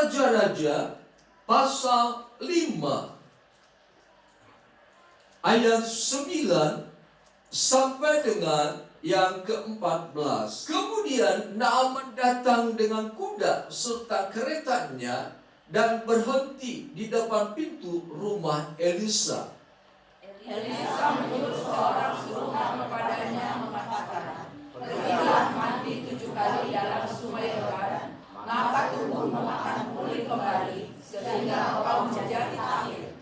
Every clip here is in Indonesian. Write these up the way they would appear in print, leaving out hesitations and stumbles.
Raja-Raja pasal 5 ayat 9 sampai dengan yang ke-14. Kemudian Naaman datang dengan kuda serta keretanya dan berhenti di depan pintu rumah Elisa. Elisa menyuruh seorang suruhan kepadanya mengatakan, "Pergilah mandi 7 kali dalam sungai Yordan, maka tubuhmu akan pulih kembali sehingga engkau menjadi tahir."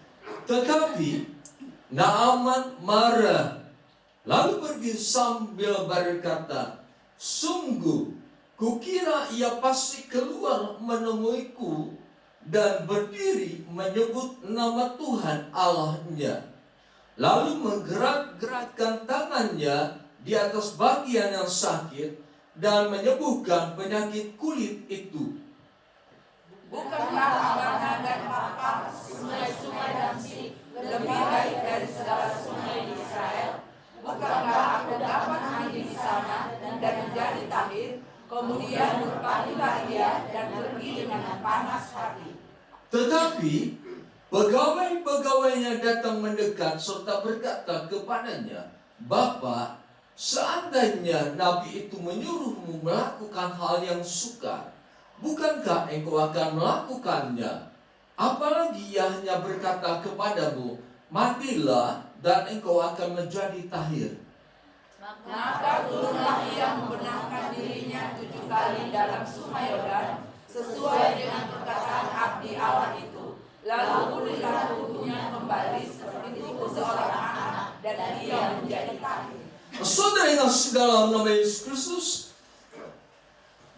Tetapi Naaman marah, lalu pergi sambil berkata, "Sungguh, kukira ia pasti keluar menemuiku dan berdiri menyebut nama Tuhan Allahnya. Lalu menggerak-gerakkan tangannya di atas bagian yang sakit dan menyembuhkan penyakit kulit itu." Bukankah Abana dan Papa, sungai-sungai Damsyik, lebih baik dari segala sungai di Israel? Bukankah aku dapat mandi di sana dan menjadi tahir? Kemudian berpalinlah ia dan pergi dengan panas hati. Tetapi pegawai-pegawainya datang mendekat serta berkata kepadanya, "Bapa, seandainya Nabi itu menyuruhmu melakukan hal yang sukar, bukankah engkau akan melakukannya? Apalagi ia hanya berkata kepadamu, mandilah dan engkau akan menjadi tahir." Maka turunlah ia membenamkan dirinya 7 kali dalam sungai Yordan, sesuai dengan perkataan abdi Allah itu. Lalu pulihlah tubuhnya kembali seperti tubuh seorang anak, dan ia menjadi tahir. Saudara yang kasih dalam nama Yesus Kristus,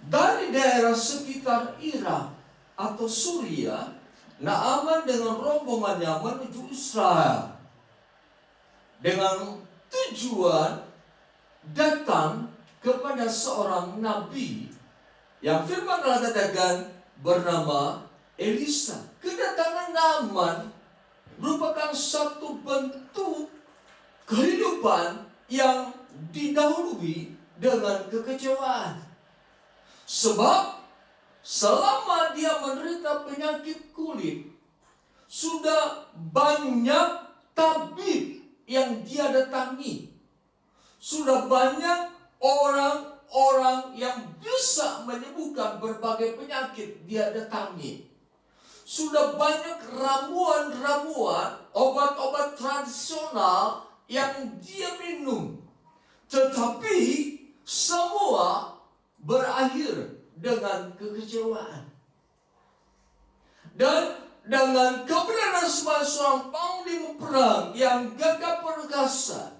dari daerah sekitar Irak atau Suria, Naaman dengan rombongannya menuju Israel dengan tujuan datang kepada seorang nabi yang firman Allah katakan bernama Elisa. Kedatangan Naaman merupakan satu bentuk kehidupan yang didahului dengan kekecewaan. Sebab selama dia menderita penyakit kulit, sudah banyak tabib yang dia datangi. Sudah banyak orang-orang yang bisa menyembuhkan berbagai penyakit dia datangi. Sudah banyak ramuan-ramuan, obat-obat tradisional yang dia minum. Tetapi semua berakhir dengan kekecewaan. Dan dengan keberadaan sebagai seorang panglima perang yang gagah perkasa,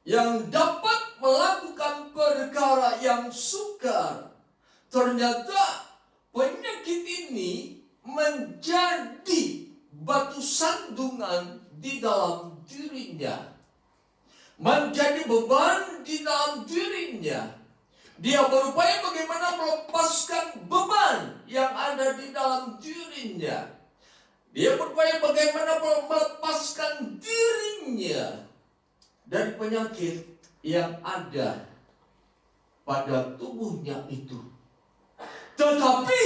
yang dapat melakukan perkara yang sukar, ternyata penyakit ini menjadi batu sandungan di dalam dirinya, menjadi beban di dalam dirinya. Dia berupaya bagaimana melepaskan beban yang ada di dalam dirinya. Dia berupaya bagaimana melepaskan dirinya dari penyakit yang ada pada tubuhnya itu. Tetapi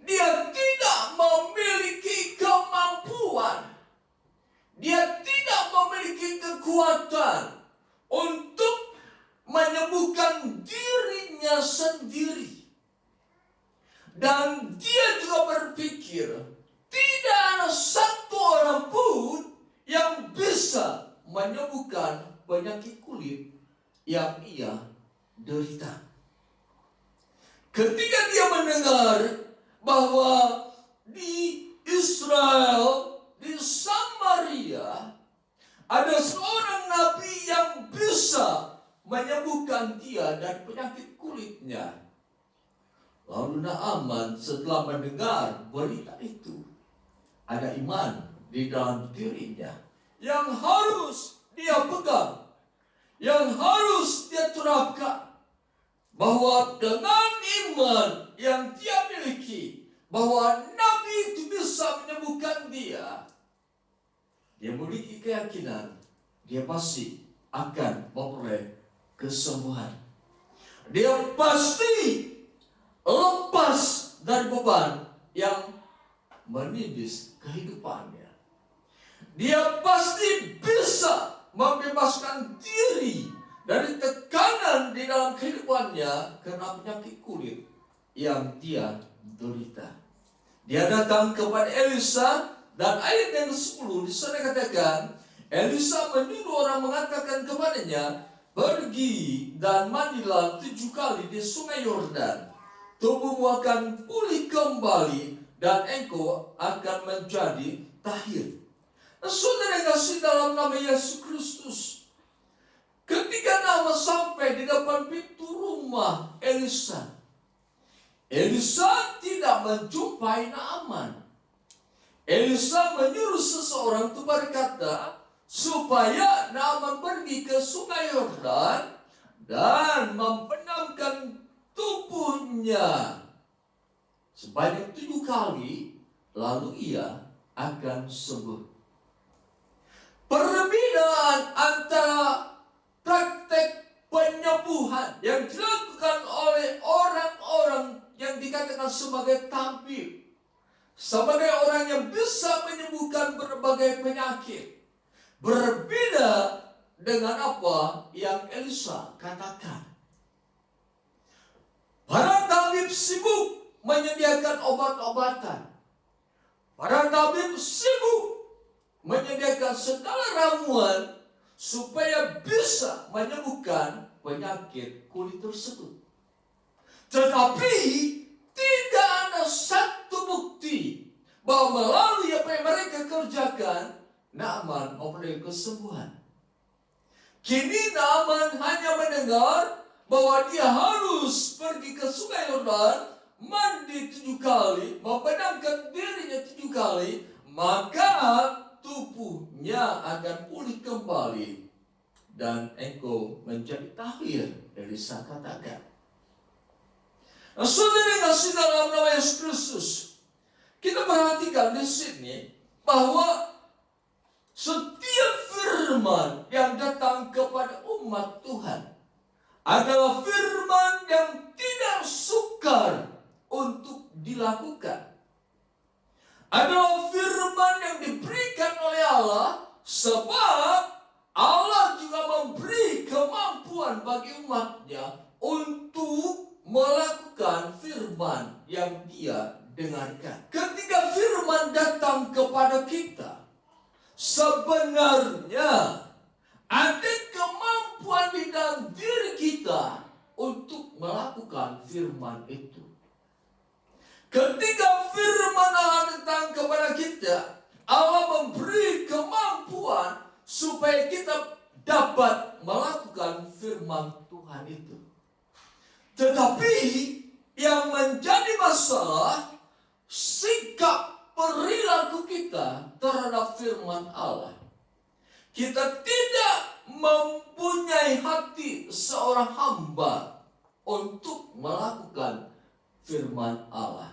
dia tidak memiliki kemampuan. Dia tidak memiliki kekuatan untuk menyembuhkan dirinya sendiri. Dan dia juga berpikir, tidak ada satu orang pun yang bisa menyembuhkan penyakit kulit yang ia derita. Ketika dia mendengar bahwa di Israel, di Samaria, ada seorang nabi yang bisa menyembuhkan dia dari penyakit kulitnya. Lalu Naaman setelah mendengar berita itu, ada iman di dalam dirinya yang harus dia pegang, yang harus dia terapkan, bahwa dengan iman yang dia miliki, bahwa nabi itu bisa menyembuhkan dia, dia memiliki keyakinan dia pasti akan memperoleh kesembuhan. Dia pasti lepas dari beban yang menindis kehidupannya. Dia pasti bisa membebaskan diri dari tekanan di dalam kehidupannya karena penyakit kulit yang dia derita. Dia datang kepada Elisa, dan ayat yang ke-10 di sana katakan, Elisa menyuruh orang mengatakan kepadanya, pergi dan mandilah 7 kali di sungai Yordan. Tubuhmu akan pulih kembali dan engkau akan menjadi tahir. Nah, saudara yang kasih dalam nama Yesus Kristus, ketika Naaman sampai di depan pintu rumah Elisa, Elisa tidak menjumpai Naaman. Elisa menyuruh seseorang itu berkata supaya Naaman pergi ke sungai Yordan dan membenamkan tubuhnya sebanyak 7 kali, lalu ia akan sembuh. Perbedaan antara praktek penyembuhan yang dilakukan oleh orang-orang yang dikatakan sebagai tabib, sebagai orang yang bisa menyembuhkan berbagai penyakit, berbeda dengan apa yang Elisa katakan. Para tabib sibuk menyediakan obat-obatan. Para tabib sibuk menyediakan segala ramuan supaya bisa menyembuhkan penyakit kulit tersebut. Tetapi tidak ada satu bukti bahwa melalui apa yang mereka kerjakan, Naaman memperoleh kesembuhan. Kini Naaman hanya mendengar bahwa dia harus pergi ke sungai Yordan, mandi 7 kali, membenamkan dirinya 7 kali, maka tubuhnya akan pulih kembali dan engkau menjadi tahir. Elisa katakan. Nah, saudara yang kasih dalam nama Yesus Kristus, kita perhatikan di sini bahwa setiap firman yang datang kepada umat Tuhan adalah firman yang tidak sukar untuk dilakukan. Adalah firman yang diberikan oleh Allah, sebab Allah juga memberi kemampuan bagi umatnya untuk melakukan firman yang dia dengarkan. Ketika firman datang kepada kita, sebenarnya ada kemampuan di dalam diri kita untuk melakukan firman itu. Ketika firman Allah datang kepada kita, Allah memberi kemampuan supaya kita dapat melakukan firman Tuhan itu. Tetapi yang menjadi masalah, sikap perilaku kita terhadap firman Allah. Kita tidak mempunyai hati seorang hamba untuk melakukan firman Allah.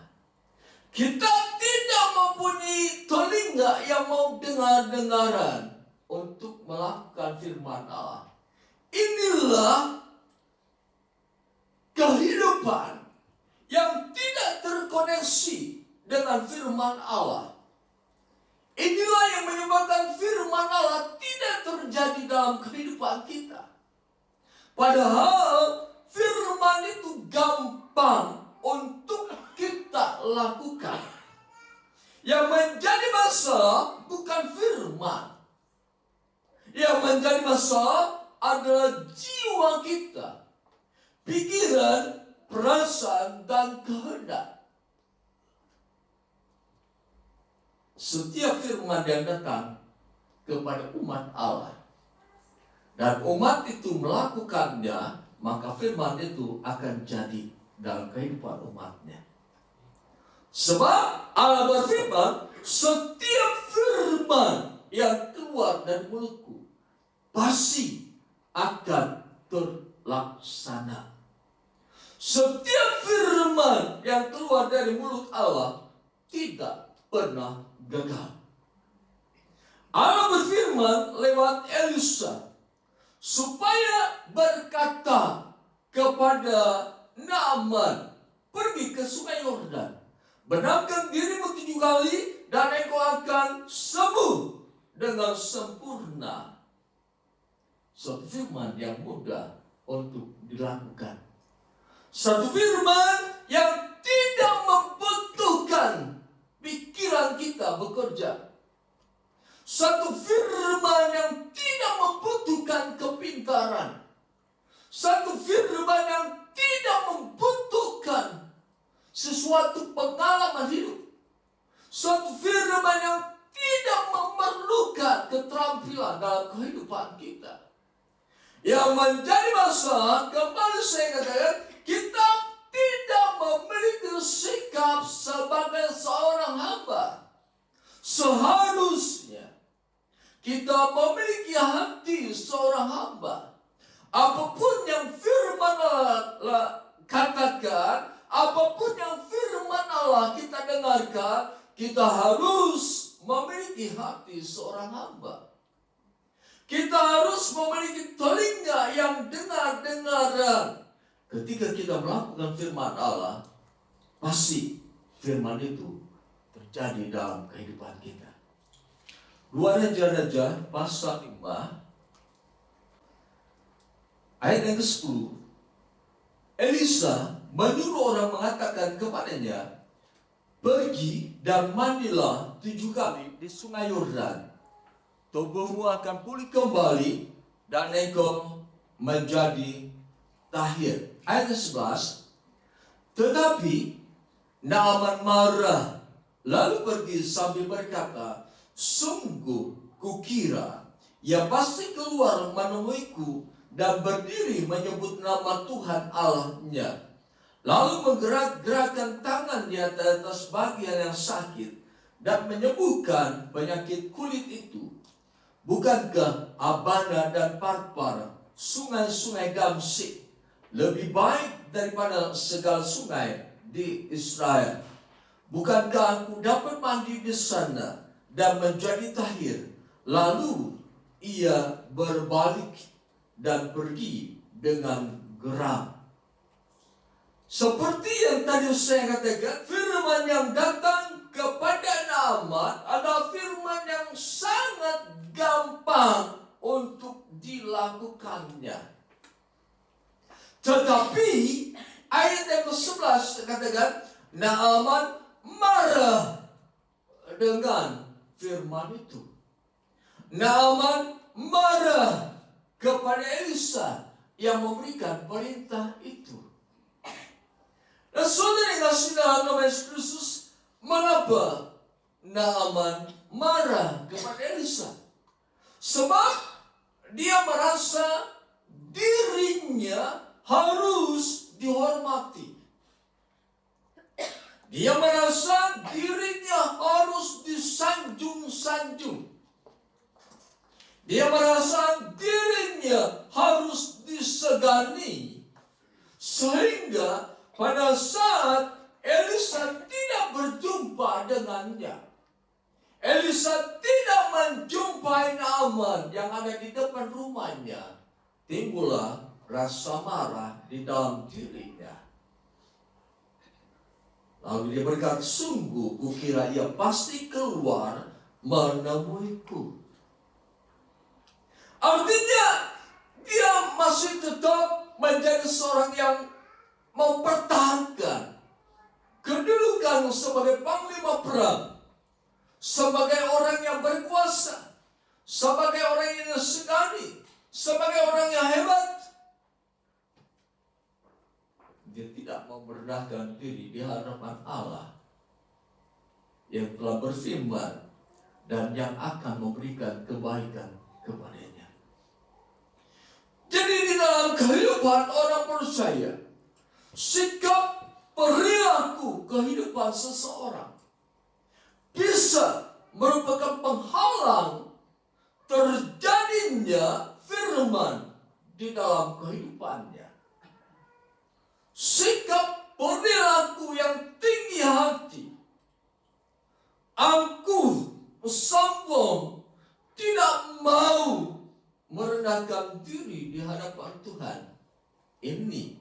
Kita tidak mempunyai telinga yang mau dengar-dengaran untuk melakukan firman Allah. Inilah kehidupan yang tidak terkoneksi dengan firman Allah. Inilah yang menyebabkan firman Allah tidak terjadi dalam kehidupan kita. Padahal firman itu gampang untuk kita lakukan. Yang menjadi masalah bukan firman. Yang menjadi masalah adalah jiwa kita, pikiran, perasaan, dan kehendak. Setiap firman yang datang kepada umat Allah dan umat itu melakukannya, maka firman itu akan jadi dalam kehidupan umatnya. Sebab Allah berfirman, setiap firman yang keluar dari mulutku pasti akan terlaksana. Setiap firman yang keluar dari mulut Allah tidak pernah gagal. Allah berfirman lewat Elisa supaya berkata kepada Naaman, pergi ke sungai Yordan, benamkan dirimu 7 kali, dan engkau akan sembuh dengan sempurna. Suatu firman yang mudah untuk dilakukan. Satu firman yang tidak membutuhkan pikiran kita bekerja. Satu firman yang tidak membutuhkan kepintaran. Satu firman yang tidak membutuhkan sesuatu pengalaman hidup. Satu firman yang tidak memerlukan keterampilan dalam kehidupan kita. Yang menjadi masalah, kembali saya katakan, kita tidak memiliki sikap sebagai seorang hamba. Seharusnya kita memiliki hati seorang hamba. Apapun yang firman Allah katakan, apapun yang firman Allah kita dengarkan, kita harus memiliki hati seorang hamba. Kita harus memiliki telinga yang dengar-dengaran. Ketika kita melakukan firman Allah, pasti firman itu terjadi dalam kehidupan kita. 2 Raja-Raja pasal 5 ayat yang ke-10. Elisa menyuruh orang mengatakan kepadanya, pergi dan mandilah 7 kali di sungai Yordan. Tubuhmu akan pulih kembali dan engkau menjadi tahir. Ayat 11. Tetapi Naaman marah, lalu pergi sambil berkata, sungguh kukira ia pasti keluar menemuiku dan berdiri menyebut nama Tuhan Allahnya. Lalu menggerak-gerakkan tangan di atas bagian yang sakit dan menyembuhkan penyakit kulit itu. Bukankah Abana dan Parpar, sungai-sungai Damsik, lebih baik daripada segala sungai di Israel? Bukankah aku dapat mandi di sana dan menjadi tahir? Lalu ia berbalik dan pergi dengan geram. Seperti yang tadi saya katakan, firman yang datang kepada Naaman adalah firman yang sangat gampang untuk dilakukannya. Tetapi ayat yang ke-11 katakan, Naaman marah dengan firman itu. Naaman marah kepada Elisa yang memberikan perintah itu. Dan saudara yang kasih dalam nama Yesus Kristus, mengapa Naaman marah kepada Elisa? Sebab dia merasa dirinya harus dihormati. Dia merasa dirinya harus disanjung-sanjung. Dia merasa dirinya harus disegani. Sehingga pada saat Elisa tidak berjumpa dengannya, Elisa tidak menjumpai Naaman yang ada di depan rumahnya, timbullah rasa marah di dalam dirinya. Lalu dia berkata, sungguh kukira ia pasti keluar menemuiku. Artinya dia masih tetap menjadi seorang yang mempertahankan kedudukan sebagai panglima perang, sebagai orang yang berkuasa, sebagai orang yang disegani, sebagai orang yang hebat. Dia tidak mau merendahkan diri di hadapan Allah yang telah berfirman dan yang akan memberikan kebaikan kepadanya. Jadi di dalam kehidupan orang percaya, sikap perilaku kehidupan seseorang bisa merupakan penghalang terjadinya firman di dalam kehidupannya. Sikap perilaku yang tinggi hati, angkuh, sombong, tidak mau merendahkan diri di hadapan Tuhan, ini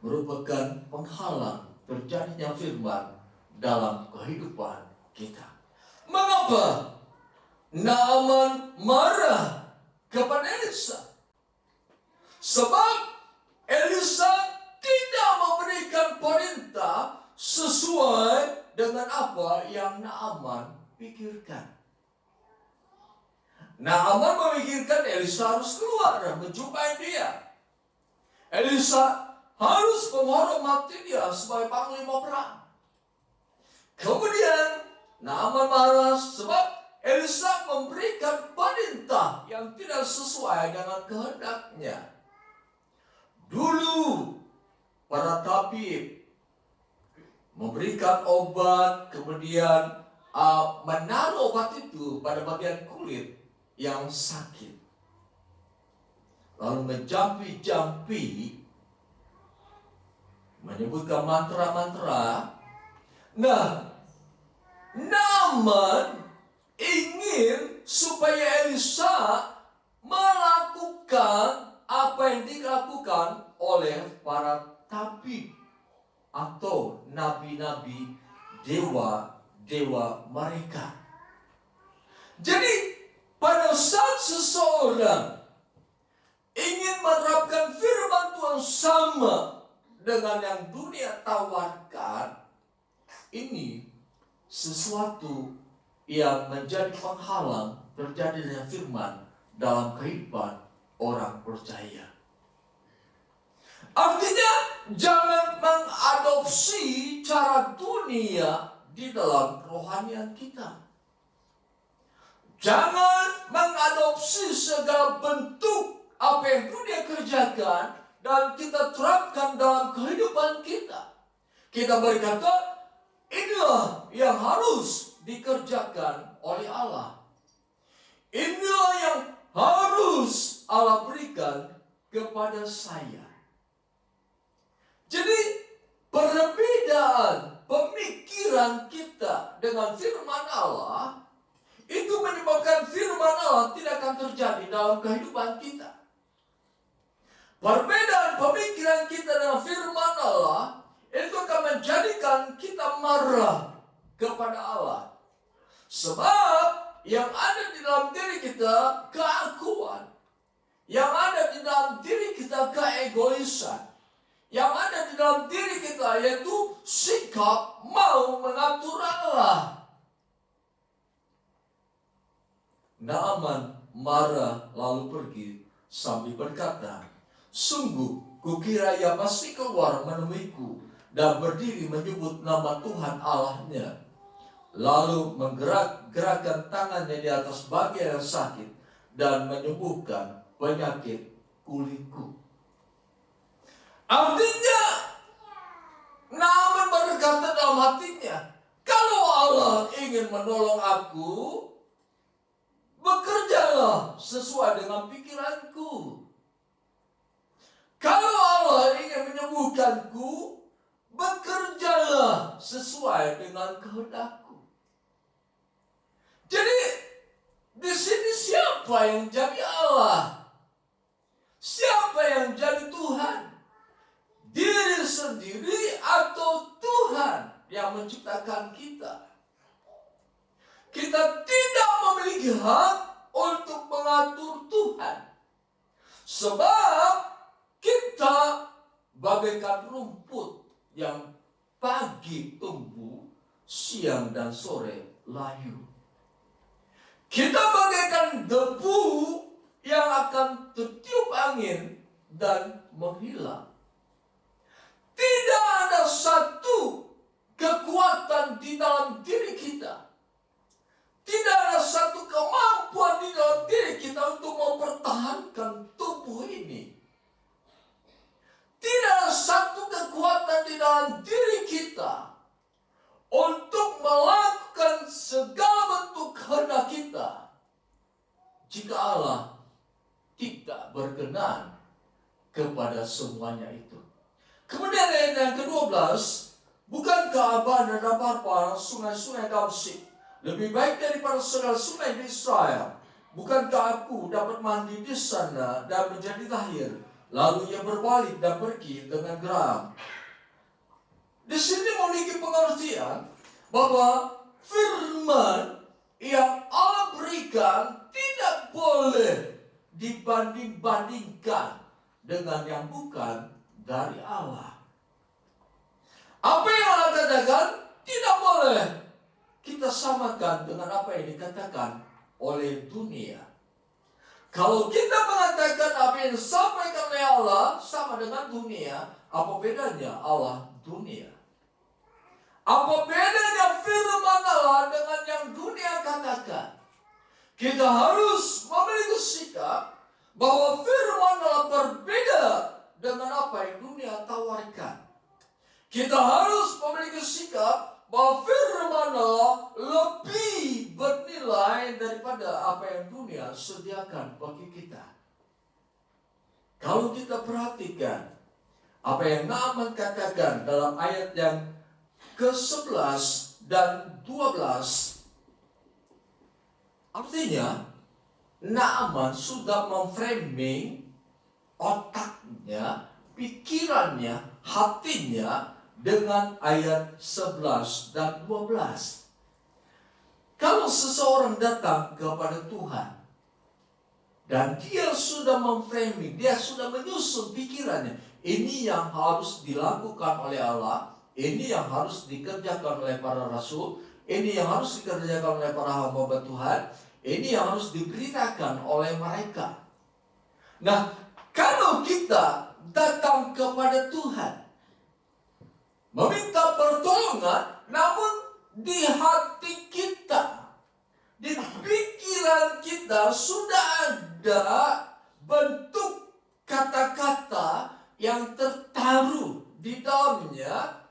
merupakan penghalang terjadinya firman dalam kehidupan kita. Mengapa Naaman marah kepada Elisa? Sebab Elisa tidak memberikan perintah sesuai dengan apa yang Naaman pikirkan. Naaman memikirkan Elisa harus keluar dan menjumpai dia. Elisa harus menghormati dia sebagai panglima perang. Kemudian Naaman marah sebab Elisa memberikan perintah yang tidak sesuai dengan kehendaknya. Dulu para tabib memberikan obat, kemudian menaruh obat itu pada bagian kulit yang sakit, lalu menjampi-jampi, menyebutkan mantra-mantra. Nah, Naaman ingin supaya Elisa melakukan apa yang dilakukan oleh para tabib atau nabi-nabi, dewa-dewa mereka. Jadi pada saat seseorang ingin menerapkan firman Tuhan sama dengan yang dunia tawarkan, ini sesuatu yang menjadi penghalang terjadinya firman dalam kehidupan orang percaya. Artinya, jangan mengadopsi cara dunia di dalam kerohanian kita. Jangan mengadopsi segala bentuk apa yang dunia kerjakan dan kita terapkan dalam kehidupan kita. Kita berkata, inilah yang harus dikerjakan oleh Allah. Inilah yang harus Allah berikan kepada saya. Jadi perbedaan pemikiran kita dengan firman Allah itu menyebabkan firman Allah tidak akan terjadi dalam kehidupan kita. Perbedaan pemikiran kita dengan firman Allah itu akan menjadikan kita marah kepada Allah. Sebab yang ada di dalam diri kita keakuan, yang ada di dalam diri kita keegoisan, yang ada di dalam diri kita yaitu sikap mau mengatur Allah. Naaman marah lalu pergi sambil berkata, sungguh kukira ia pasti keluar menemuiku dan berdiri menyebut nama Tuhan Allahnya. Lalu menggerakkan tangannya di atas bagian yang sakit dan menyembuhkan penyakit kulitku. Artinya, Naaman berkata dalam hatinya, kalau Allah ingin menolong aku, bekerjalah sesuai dengan pikiranku. Kalau Allah ingin menyembuhkanku, bekerjalah sesuai dengan kehendakku. Jadi di sini siapa yang jadi Allah? Siapa yang jadi Tuhan? Diri sendiri atau Tuhan yang menciptakan kita? Kita tidak memiliki hak untuk mengatur Tuhan. Sebab kita bagaikan rumput yang pagi tumbuh, siang dan sore layu. Kita bagaikan debu yang akan tertiup angin dan menghilang. Tidak ada satu kekuatan di dalam diri kita. Tidak ada satu kemampuan di dalam diri kita untuk mempertahankan tubuh ini. Tidak ada satu kekuatan di dalam diri kita untuk melakukan segala bentuk kehendak kita jika Allah tidak berkenan kepada semuanya itu. Kemudian ayat yang ke-12, bukankah Abana dan Parpa sungai-sungai Damsyik lebih baik daripada segala sungai di Israel? Bukankah aku dapat mandi di sana dan menjadi tahir? Lalu ia berbalik dan pergi dengan geram. Di sini memiliki pengertian bahwa firman yang Allah berikan tidak boleh dibanding-bandingkan dengan yang bukan dari Allah. Apa yang Allah katakan tidak boleh kita samakan dengan apa yang dikatakan oleh dunia. Kalau kita mengatakan apa yang disampaikan oleh Allah sama dengan dunia, apa bedanya Allah dunia? Apa bedanya firman Allah dengan yang dunia katakan? Kita harus memiliki sikap bahwa firman Allah berbeda dengan apa yang dunia tawarkan. Kita harus memiliki sikap bahwa firman Allah lebih bernilai daripada apa yang dunia sediakan bagi kita. Kalau kita perhatikan apa yang Naaman katakan dalam ayat yang ke-11 dan 12, artinya Naaman sudah memframing otaknya, pikirannya, hatinya dengan ayat 11 dan 12. Kalau seseorang datang kepada Tuhan dan dia sudah memframing, dia sudah menyusun pikirannya, ini yang harus dilakukan oleh Allah, ini yang harus dikerjakan oleh para rasul, ini yang harus dikerjakan oleh para hamba Tuhan, ini yang harus diberitakan oleh mereka. Nah, kalau kita datang kepada Tuhan meminta pertolongan, namun di hati kita, di pikiran kita sudah ada bentuk kata-kata yang tertaruh di dalamnya,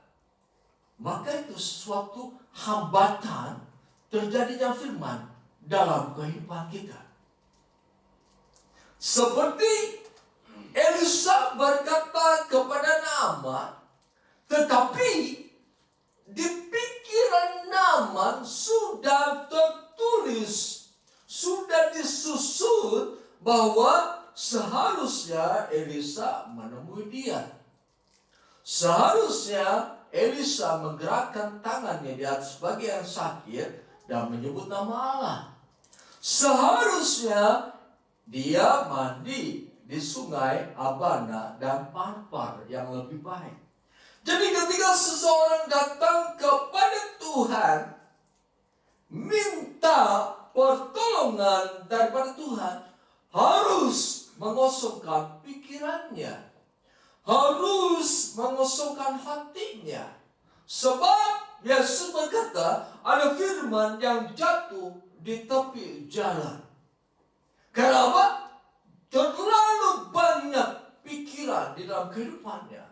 maka itu sesuatu hambatan terjadinya firman dalam kehidupan kita. Seperti Elisa berkata kepada Naaman, tetapi di pikiran Naaman sudah tertulis, sudah disusun bahwa seharusnya Elisa menemui dia. Seharusnya Elisa menggerakkan tangannya di atas bagian sakit dan menyebut nama Allah. Seharusnya dia mandi di sungai Abana dan Parpar yang lebih baik. Jadi ketika seseorang datang kepada Tuhan, minta pertolongan daripada Tuhan, harus mengosongkan pikirannya, harus mengosongkan hatinya. Sebab Yesus berkata, ada firman yang jatuh di tepi jalan. Kenapa? Terlalu banyak pikiran di dalam kehidupannya.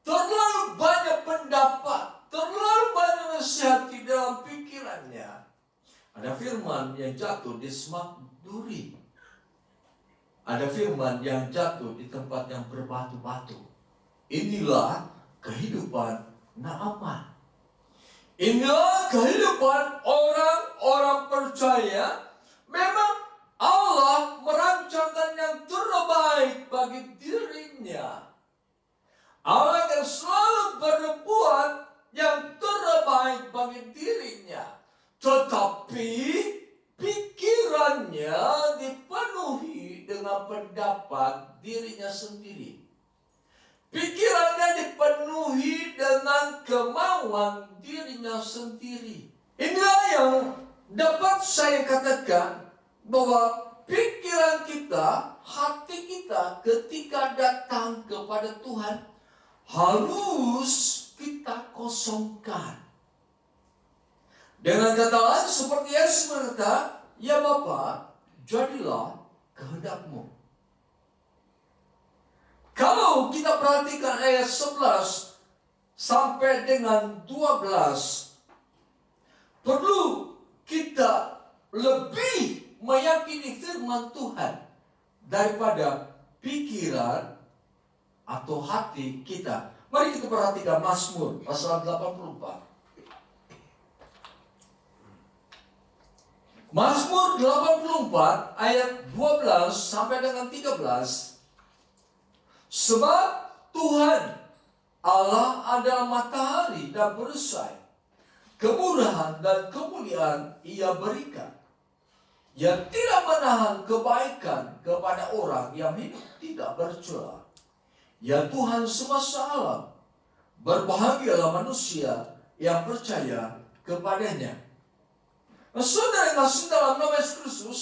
Terlalu banyak pendapat, terlalu banyak nasihat di dalam pikirannya. Ada firman yang jatuh di semak duri. Ada firman yang jatuh di tempat yang berbatu-batu. Inilah kehidupan Naaman. Inilah kehidupan orang-orang percaya. Memang Allah merancangkan yang terbaik bagi dirinya. Allah akan selalu berbuat yang terbaik bagi dirinya. Tetapi pikirannya dipenuhi dengan pendapat dirinya sendiri. Pikirannya dipenuhi dengan kemauan dirinya sendiri. Inilah yang dapat saya katakan bahwa pikiran kita, hati kita ketika datang kepada Tuhan harus kita kosongkan. Dengan kata lain seperti Yesus berkata, ya Bapa, jadilah kehendakmu. Kalau kita perhatikan ayat 11 sampai dengan 12, perlu kita lebih meyakini firman Tuhan daripada pikiran atau hati kita. Mari kita perhatikan Mazmur pasal 84. Mazmur 84 ayat 12 sampai dengan 13. Sebab Tuhan Allah adalah matahari dan perisai. kemurahan dan kemuliaan Ia berikan. Ia tidak menahan kebaikan kepada orang yang hidup tidak bercela. Ya Tuhan semesta alam, berbahagialah manusia yang percaya kepadanya. Nah, saudara yang kasih dalam nama Yesus Kristus,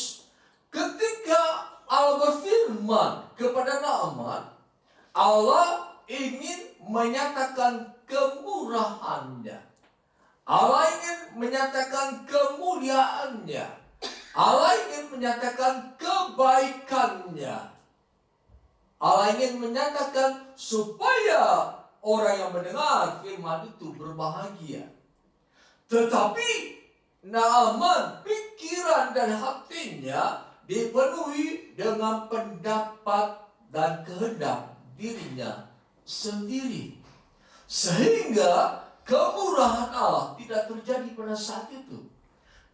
ketika Allah berfirman kepada Naaman, Allah ingin menyatakan kemurahannya. Allah ingin menyatakan kemuliaannya. Allah ingin menyatakan kebaikannya. Allah ingin menyatakan supaya orang yang mendengar firman itu berbahagia. Tetapi Naaman, pikiran dan hatinya dipenuhi dengan pendapat dan kehendak dirinya sendiri. Sehingga kemurahan Allah tidak terjadi pada saat itu.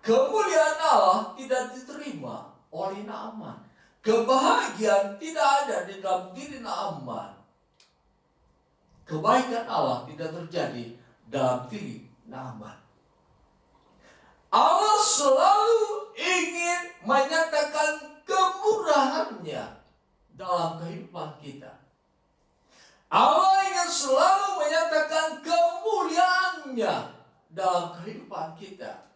Kemuliaan Allah tidak diterima oleh Naaman. Kebahagiaan tidak ada di dalam diri Naaman. Kebaikan Allah tidak terjadi dalam diri Naaman. Allah selalu ingin menyatakan kemurahannya dalam kehidupan kita. Allah ingin selalu menyatakan kemuliaannya dalam kehidupan kita.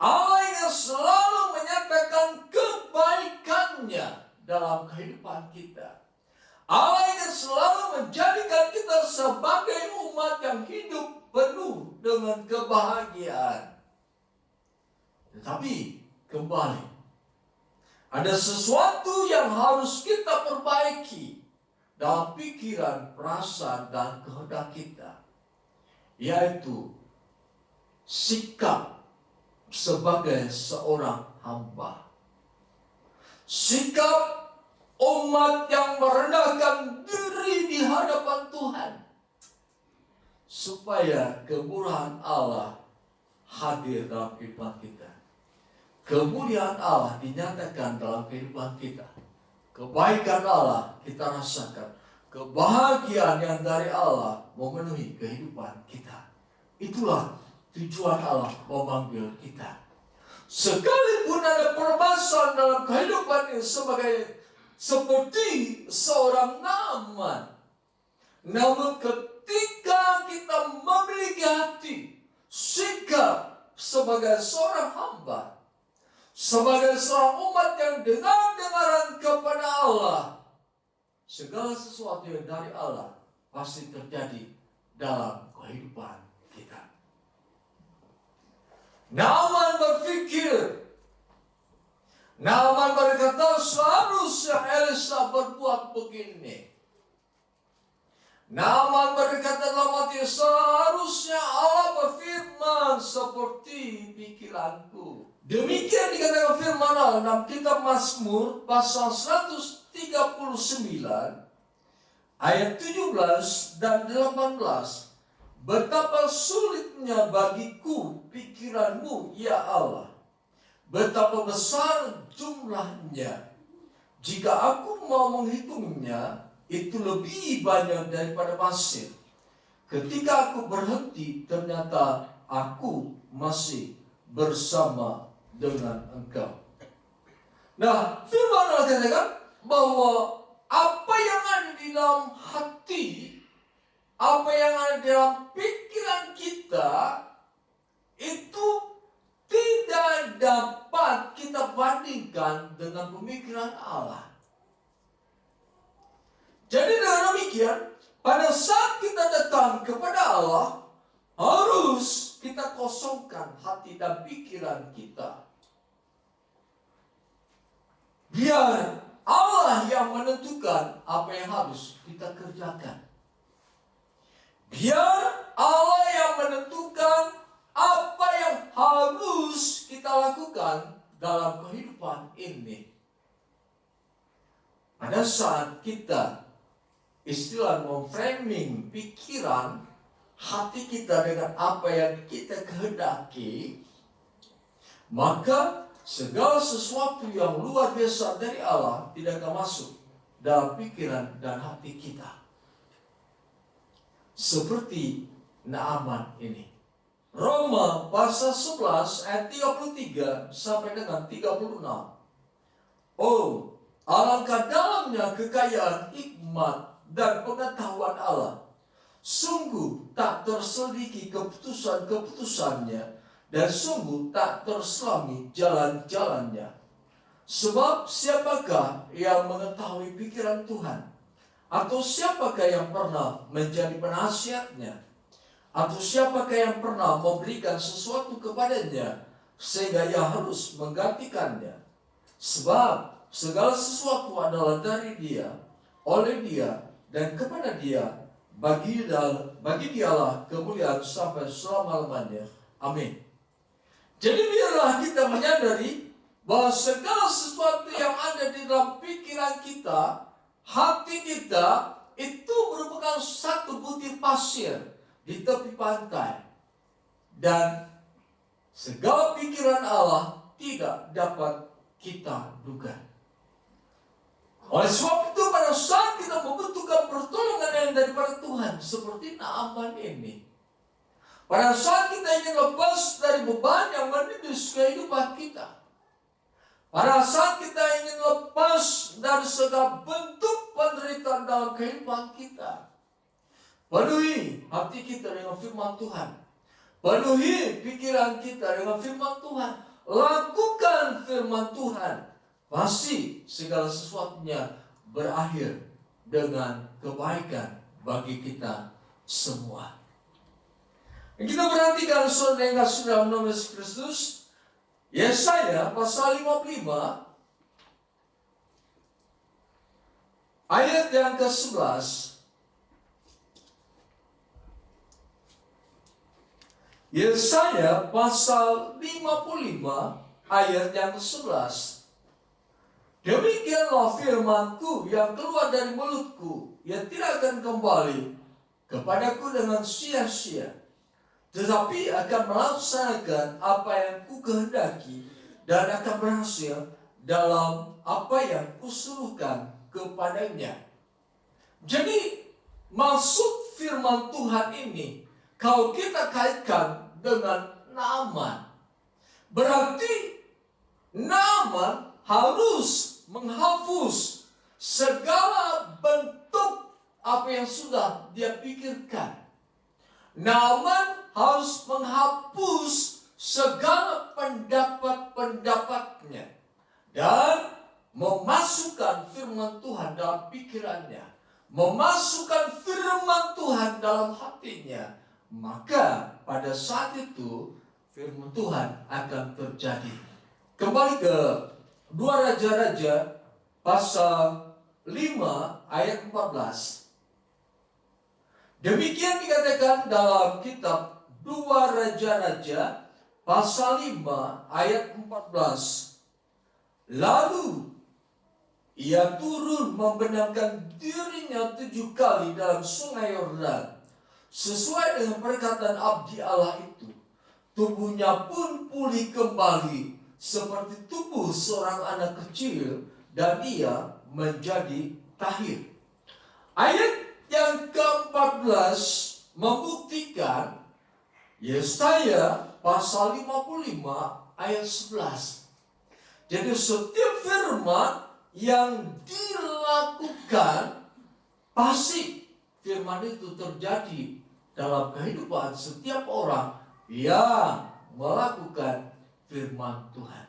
Allah ingin selalu menyatakan kebaikannya dalam kehidupan kita. Allah ingin selalu menjadikan kita sebagai umat yang hidup penuh dengan kebahagiaan. Tetapi kembali, ada sesuatu yang harus kita perbaiki dalam pikiran, perasaan, dan kehendak kita, yaitu sikap sebagai seorang hamba. Sikap umat yang merendahkan diri di hadapan Tuhan, supaya kemurahan Allah hadir dalam kehidupan kita. Kemuliaan Allah dinyatakan dalam kehidupan kita. Kebaikan Allah kita rasakan. Kebahagiaan yang dari Allah memenuhi kehidupan kita. Itulah tujuan Allah memanggil kita. Sekalipun ada permasalahan dalam kehidupan ini seperti seorang Naaman. Namun ketika kita memiliki hati, sikap sebagai seorang hamba, sebagai seorang umat yang dengar-dengaran kepada Allah, segala sesuatu yang dari Allah pasti terjadi dalam kehidupan kita. Naaman berpikir, Naaman berkata, seharusnya Elisa berbuat begini. Naaman berkata dalam hati, seharusnya Allah berfirman seperti pikiranku. Demikian dikatakan firman Allah dalam kitab Mazmur pasal 139 ayat 17 dan 18. Betapa sulitnya bagiku pikiranmu, ya Allah. Betapa besar jumlahnya. Jika aku mau menghitungnya, itu lebih banyak daripada pasir. Ketika aku berhenti, ternyata aku masih bersama dengan Engkau. Nah, firman Allah katakan bahwa apa yang ada di dalam hati, apa yang ada di dalam pikiran kita, itu tidak dapat kita bandingkan dengan pemikiran Allah. Jadi dengan demikian, pada saat kita datang kepada Allah, harus kita kosongkan hati dan pikiran kita. Biar Allah yang menentukan apa yang harus kita kerjakan. Biar Allah yang menentukan apa yang harus kita lakukan dalam kehidupan ini. Pada saat kita istilah memframing pikiran hati kita dengan apa yang kita kehendaki, maka segala sesuatu yang luar biasa dari Allah tidak akan masuk dalam pikiran dan hati kita. Seperti Naaman ini. Roma pasal 11 ayat 33 sampai dengan 36. Oh, alangkah dalamnya kekayaan hikmat dan pengetahuan Allah. Sungguh tak terselidiki keputusan-keputusannya, dan sungguh tak terselami jalan-jalannya. Sebab siapakah yang mengetahui pikiran Tuhan? Atau siapakah yang pernah menjadi penasihatnya? Atau siapakah yang pernah memberikan sesuatu kepadanya sehingga ia harus menggantikannya? Sebab segala sesuatu adalah dari Dia, oleh Dia, dan kepada Dia. Bagi Dialah kemuliaan sampai selama-lamanya. Amin. Jadi biarlah kita menyadari bahwa segala sesuatu yang ada di dalam pikiran kita, hati kita, itu merupakan satu butir pasir di tepi pantai. Dan segala pikiran Allah tidak dapat kita duga. Oleh sebab itu pada saat kita membutuhkan pertolongan yang daripada Tuhan, seperti Naaman ini, pada saat kita ingin lepas dari beban yang menindis kehidupan kita, pada saat kita ingin lepas dari segala bentuk penderitaan dalam kehidupan kita, penuhi hati kita dengan firman Tuhan, penuhi pikiran kita dengan firman Tuhan, lakukan firman Tuhan. Pasti segala sesuatunya berakhir dengan kebaikan bagi kita semua. Kita perhatikan saudara yang kasih dalam nama Yesus Kristus, Yesaya pasal 55 ayat yang ke-11. Yesaya pasal 55 ayat yang ke-11. Demikianlah firman-Ku yang keluar dari mulut-Ku, yang tidak akan kembali kepadaku dengan sia-sia, tetapi akan melaksanakan apa yang Ku kehendaki dan akan berhasil dalam apa yang Kusuruhkan kepadanya. Jadi maksud firman Tuhan ini, kalau kita kaitkan dengan Naaman, berarti Naaman harus menghapus segala bentuk apa yang sudah dia pikirkan. Naaman harus menghapus segala pendapat-pendapatnya dan memasukkan firman Tuhan dalam pikirannya, memasukkan firman Tuhan dalam hatinya. Maka pada saat itu firman Tuhan akan terjadi. Kembali ke 2 Raja-Raja pasal 5 ayat 14. Demikian dikatakan dalam kitab 2 Raja-Raja pasal 5 ayat 14. Lalu ia turun membenamkan dirinya 7 kali dalam sungai Yordan, sesuai dengan perkataan abdi Allah itu. Tubuhnya pun pulih kembali seperti tubuh seorang anak kecil, dan ia menjadi tahir. Ayat yang ke-14 membuktikan Yesaya pasal 55 ayat 11. Jadi setiap firman yang dilakukan, pasti firman itu terjadi dalam kehidupan setiap orang yang melakukan firman Tuhan.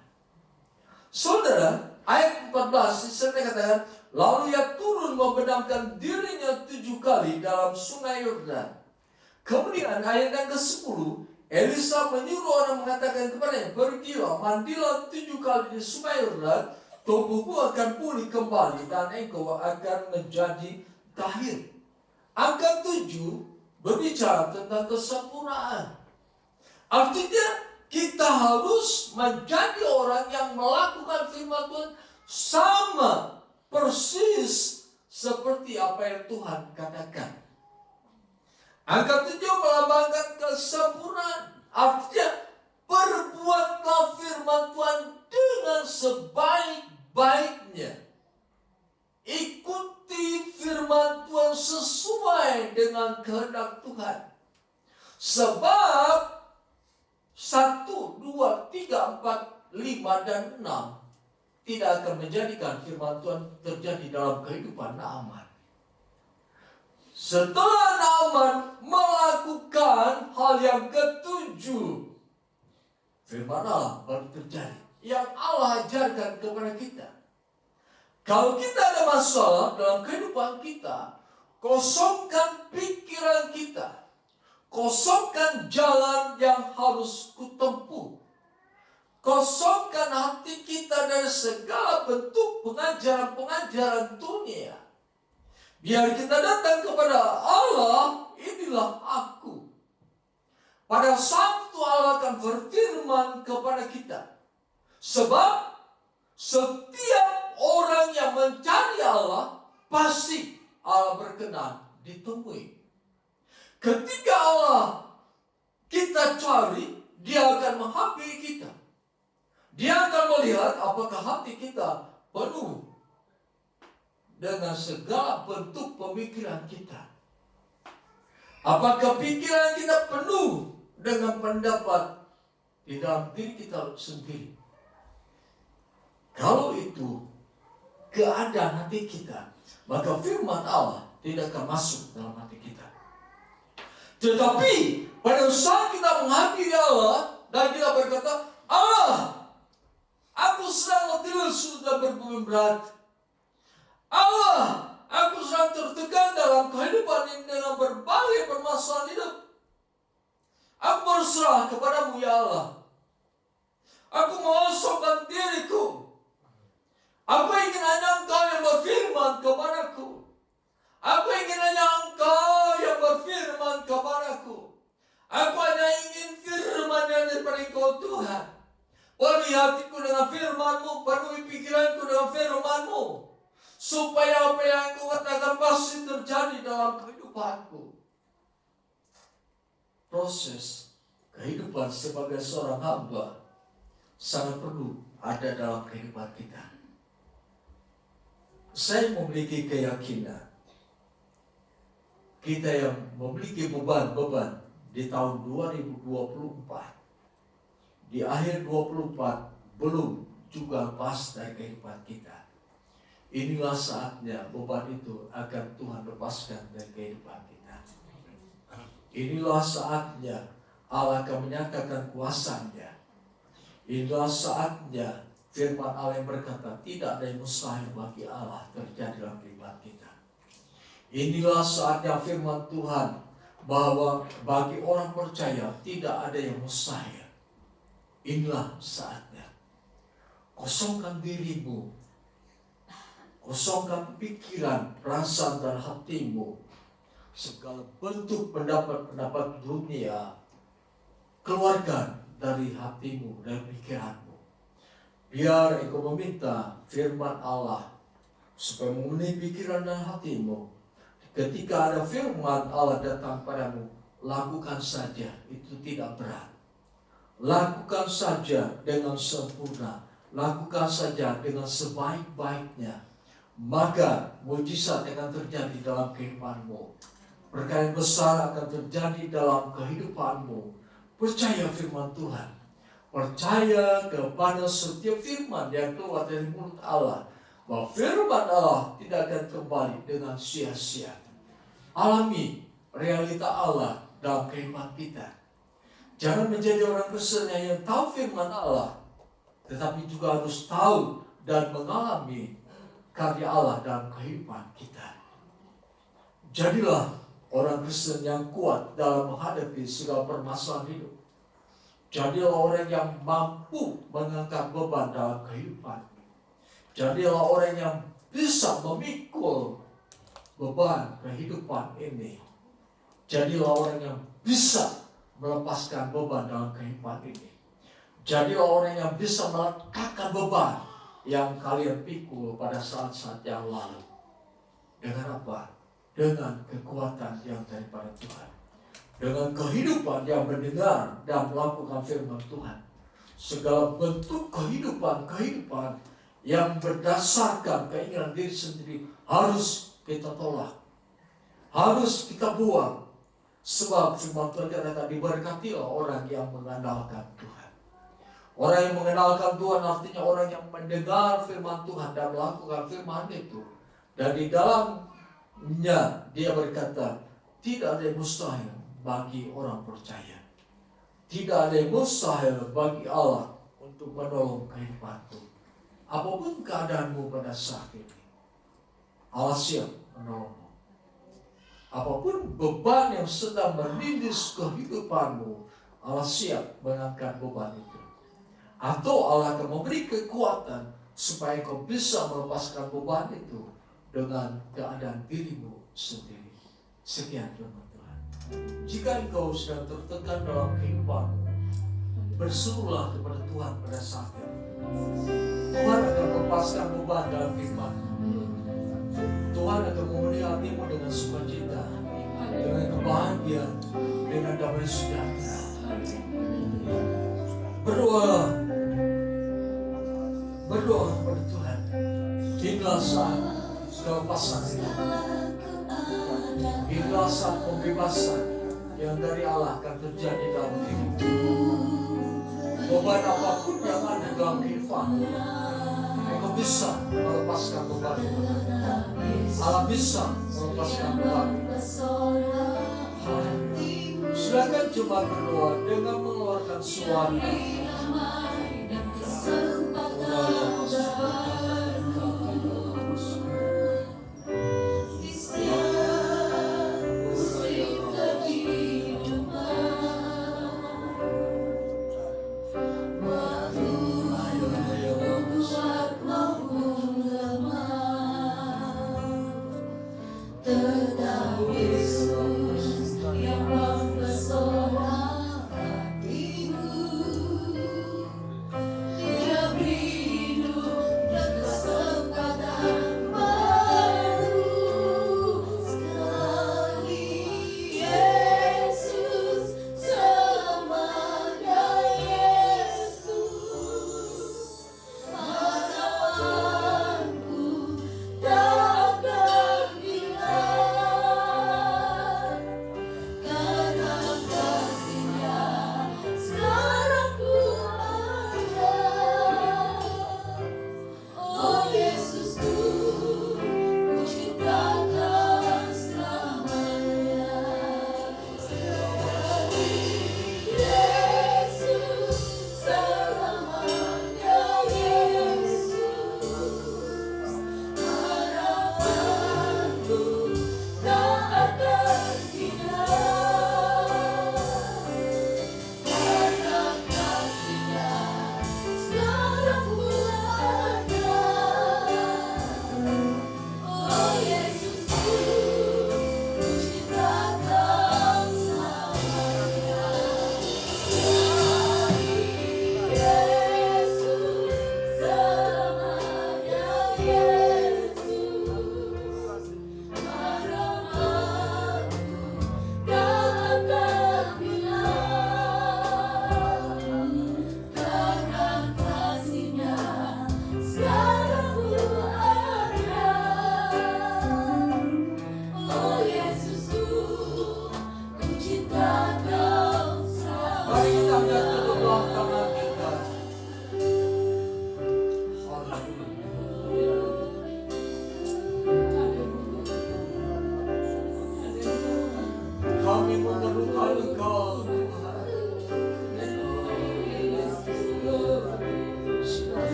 Saudara, ayat 14 saya katakan, lalu ia turun membenamkan dirinya 7 kali dalam sungai Yordan. Kemudian ayat yang ke-10, Elisa menyuruh orang mengatakan kepadanya, pergilah, mandilah 7 kali di sungai Yordan, tubuhmu akan pulih kembali dan engkau akan menjadi tahir. Angka 7 berbicara tentang kesempurnaan. Artinya kita harus menjadi orang yang melakukan firman Tuhan sama persis seperti apa yang Tuhan katakan. Angka 7 melambangkan kesempurnaan. Artinya perbuatlah firman Tuhan dengan sebaik-baiknya. Ikuti firman Tuhan sesuai dengan kehendak Tuhan. Sebab 3, 4, 5, dan 6 tidak akan menjadikan firman Tuhan terjadi dalam kehidupan Naaman. Setelah Naaman melakukan hal yang ketujuh, firman Allah baru terjadi. Yang Allah ajarkan kepada kita. Kalau kita ada masalah dalam kehidupan kita, kosongkan pikiran kita. Kosongkan jalan yang harus kutempuh. Kosongkan hati kita dari segala bentuk pengajaran-pengajaran dunia. Biar kita datang kepada Allah, inilah aku. Pada saat itu Allah akan berfirman kepada kita. Sebab setiap orang yang mencari Allah, pasti Allah berkenan ditemui. Ketika Allah kita cari, Dia akan menghampiri kita. Dia akan melihat apakah hati kita penuh dengan segala bentuk pemikiran kita. Apakah pikiran kita penuh dengan pendapat di dalam diri kita sendiri. Kalau itu keadaan hati kita, maka firman Allah tidak akan masuk dalam hati kita. Tetapi pada saat kita menghampiri Allah dan kita berkata, Allah, aku sedang letih sudah berbeban berat. Allah, aku sedang tertekan dalam kehidupan ini dengan berbagai permasalahan hidup. Aku berserah kepadamu ya Allah. Aku mengosongkan diriku. Aku ingin hanya Engkau yang berfirman kepadaku. Aku ingin hanya Engkau yang berfirman kepadaku. Aku hanya ingin firman yang daripada Engkau Tuhan. Penuhi hatiku dengan firman-Mu, penuhi pikiranku dengan firman-Mu, supaya apa yang Engkau katakan pasti terjadi dalam kehidupanku. Proses kehidupan sebagai seorang hamba sangat perlu ada dalam kehidupan kita. Saya memiliki keyakinan kita yang memiliki beban-beban di tahun 2024, di akhir 24 belum juga pas dari kehidupan kita. Inilah saatnya beban itu akan Tuhan lepaskan dari kehidupan kita. Inilah saatnya Allah akan menyatakan kuasa-Nya. Inilah saatnya firman Allah yang berkata, tidak ada yang mustahil bagi Allah terjadi dalam kehidupan kita. Inilah saatnya firman Tuhan bahwa bagi orang percaya tidak ada yang mustahil. Inilah saatnya. Kosongkan dirimu. Kosongkan pikiran, perasaan dan hatimu. Segala bentuk pendapat-pendapat dunia keluarkan dari hatimu dan pikiranmu. Biar engkau meminta firman Allah supaya memenuhi pikiran dan hatimu. Ketika ada firman Allah datang padamu, lakukan saja, itu tidak berat. Lakukan saja dengan sempurna. Lakukan saja dengan sebaik-baiknya. Maka mujizat akan terjadi dalam kehidupanmu. Perkara yang besar akan terjadi dalam kehidupanmu. Percaya firman Tuhan. Percaya kepada setiap firman yang keluar dari mulut Allah. Bahwa firman Allah tidak akan kembali dengan sia-sia. Alami realita Allah dalam kehidupan kita. Jangan menjadi orang Kristen yang tahu firman Allah, tetapi juga harus tahu dan mengalami karya Allah dalam kehidupan kita. Jadilah orang Kristen yang kuat dalam menghadapi segala permasalahan hidup. Jadilah orang yang mampu mengangkat beban dalam kehidupan. Jadilah orang yang bisa memikul beban kehidupan ini. Jadilah orang yang bisa melepaskan beban dalam kehidupan ini. Jadilah orang yang bisa meletakkan beban yang kalian pikul pada saat-saat yang lalu. Dengan apa? Dengan kekuatan yang daripada Tuhan. Dengan kehidupan yang mendengar dan melakukan firman Tuhan. Segala bentuk kehidupan yang berdasarkan keinginan diri sendiri harus kita tolak. Harus kita buang. Sebab firman Tuhan katakan, diberkatilah orang yang mengandalkan Tuhan. Orang yang mengenalkan Tuhan artinya orang yang mendengar firman Tuhan dan melakukan firman itu. Dan di dalamnya dia berkata, tidak ada yang mustahil bagi orang percaya. Tidak ada yang mustahil bagi Allah untuk menolong kehidupanmu. Apapun keadaanmu pada saat ini, Allah siap menolongmu. Apapun beban yang sedang menindis kehidupanmu, Allah siap mengangkat beban itu. Atau Allah akan memberi kekuatan supaya kau bisa melepaskan beban itu dengan keadaan dirimu sendiri. Sekian firman Tuhan. Jika engkau sedang tertekan dalam kehidupanmu, berserulah kepada Tuhan pada saat ini. Tuhan akan melepaskan beban dalam kehidupanmu. Tuhan akan memenuhi hatimu dengan sukacita, dengan kebahagiaan, dengan damai sejahtera. Berdoa kepada Tuhan hingga saat kelepasan itu, hingga saat pembebasan yang dari Allah akan terjadi dalam hidupmu. Beban apapun yang ada dalam kehidupanmu, engkau bisa melepaskan beban itu. Allah bisa melepaskan beban itu. Silakan coba berdoa dengan mengeluarkan suara.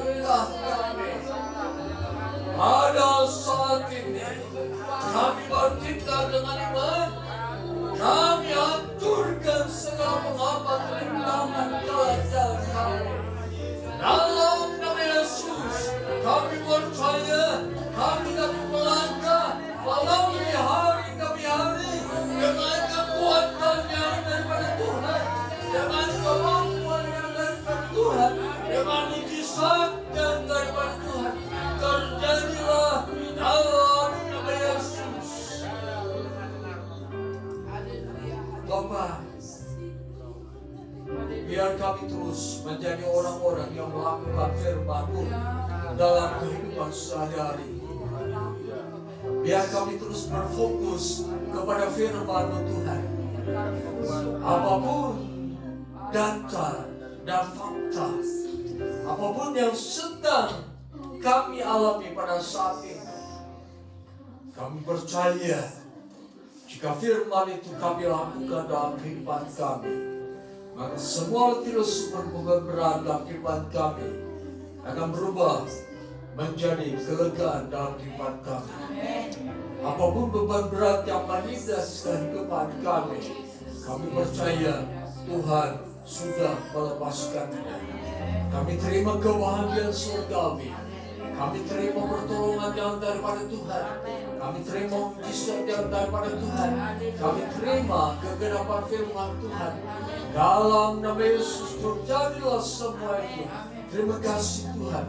langkah kami. Pada saat ini kami bertindak dengan iman. Kami aturkan segala mengapa kerendahan keadaan kami. Dalam nama Yesus, kami percaya kami dapat melangkah melalui hari dengan kekuatan yang daripada Tuhan, dengan kemampuan yang daripada Tuhan, dengan mujizat yang daripada Tuhan. Terjadilah dalam nama Yesus. Bapa, biar kami terus menjadi orang-orang yang melakukan firman-Mu dalam kehidupan sehari-hari. Biar kami terus berfokus kepada firman-Mu Tuhan. Apapun data dan fakta, apapun yang sedang kami alami pada saat ini, kami percaya jika firman itu kami lakukan dalam kehidupan kami, maka semua letih beban berat dalam kehidupan kami akan berubah menjadi kelegaan dalam kehidupan kami. Apapun beban berat yang menindas kehidupan kami percaya Tuhan sudah melepaskannya. Kami terima kebahagiaan surgawi. Kami terima pertolongan yang daripada Tuhan. Kami terima mujizat yang daripada Tuhan. Kami terima kegenapan firman Tuhan. Dalam nama Yesus terjadilah semua itu. Terima kasih Tuhan.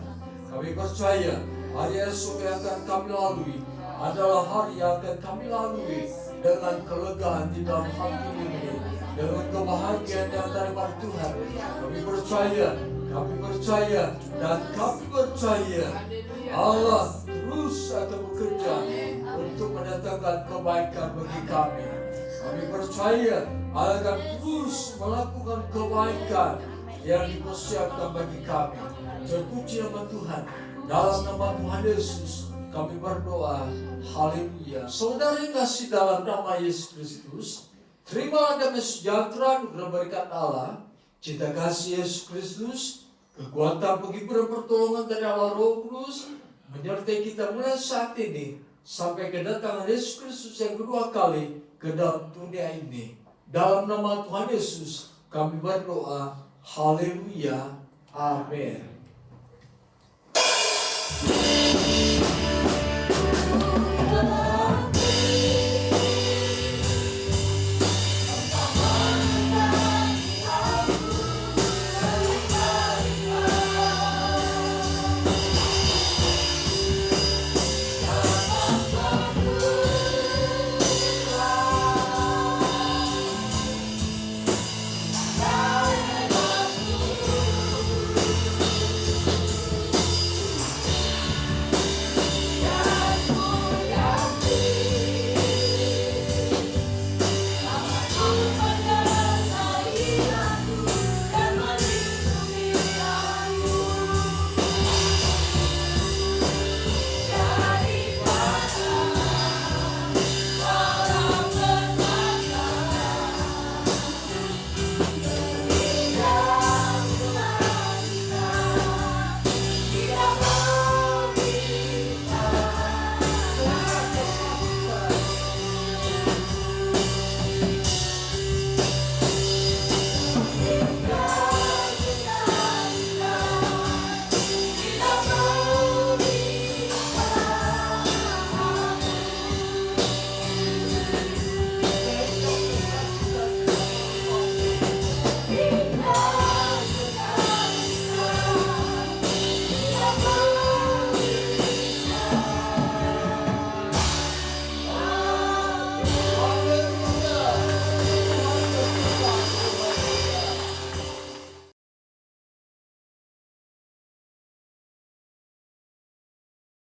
Kami percaya hari esok yang akan kami lalui adalah hari yang akan kami lalui dengan kelegaan di dalam hati ini, dengan kebahagiaan yang daripada Tuhan. Kami percaya dan kami percaya Allah terus akan bekerja untuk mendatangkan kebaikan bagi kami. Kami percaya Allah akan terus melakukan kebaikan yang dipersiapkan bagi kami. Terpuji nama Tuhan. Dalam nama Tuhan Yesus kami berdoa. Haleluya. Saudara yang kasih dalam nama Yesus Kristus, terimalah damai sejahtera anugerah berkat Allah, cinta kasih Yesus Kristus, kekuatan penghiburan pertolongan dari Allah Roh Kudus menyertai kita mulai saat ini sampai kedatangan Yesus Kristus yang kedua kali ke dalam dunia ini. Dalam nama Tuhan Yesus kami berdoa. Haleluya. Amin.